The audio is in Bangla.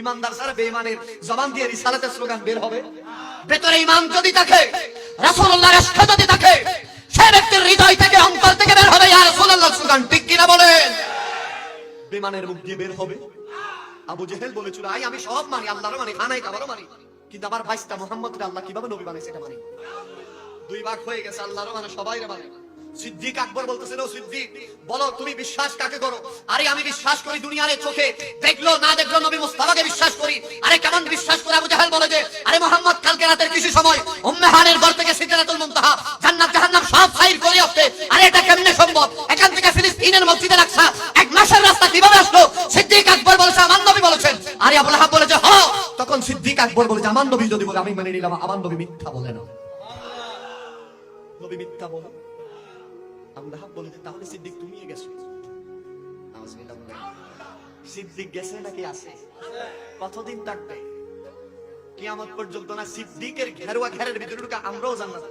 ইমানদার ছাড়া বেঈমানের জবান দিয়ে রিসালাতের স্লোগান বের হবে? ভেতরে ঈমান যদি থাকে, রাসূলুল্লাহর ইশক যদি থাকে, সে ব্যক্তির হৃদয় থেকে অন্তর থেকে বের হবে ইয়া রাসূলুল্লাহ স্লোগান। ঠিক কিনা বলেন? বেঈমানের মুখ দিয়ে বের হবে। আবু জেহেল বলেছিল আমি সব মানি, আল্লাহরও মানি, খানাই কাবারও মানি, কিন্তু আমার ভাইস্তা মুহাম্মদকে আল্লাহ কিভাবে নবী বানাইছে এটা মানি। দুই ভাগ হয়ে গেছে, আল্লাহরও মানে সবাইরে মানে। সিদ্দিক আকবর বলতেছিল, সিদ্দিক বলো তুমি বিশ্বাস কাকে করো? আরে আমি বিশ্বাস করি দুনিয়ার চোখে দেখলো না দেখলো নবী মুস্তাফাকে বিশ্বাস করি। আরে কেমন বিশ্বাস করে? আবু জাহেল বলে যে আরে মুহাম্মদ কালকে রাতের কিছু সময় উম্মে হানির ঘর থেকে সিদরাতুল মুনতাহা জান্নাত জাহান্নাম সব ফাইর করে আসছে। আরে এটা কেমনে সম্ভব? এখান থেকে ফিলিস্তিনের মসজিদে রাখছা এক মাসের রাস্তা কিভাবে আসলো? সিদ্দিক আকবর বলেছে আমার নবী বলেছেন। আরে আবু লাহাব বলেছে হ। তখন সিদ্দিক আকবর বলেছে আমার নবী যদি বলে আমি মেনে নিলাম, আমার নবী মিথ্যা বলে না, নবী মিথ্যা বলে। আবু লাহাব বলেছে তাহলে সিদ্দিক তুমি গেছো। সিদ্দিক গেছে নাকি আছে? কতদিন থাকবে? কিয়ামত পর্যন্ত না সিদ্দিকের ঘেরুয়া ঘেরের ভিতরে ঢুকে আমরাও জান্নাত।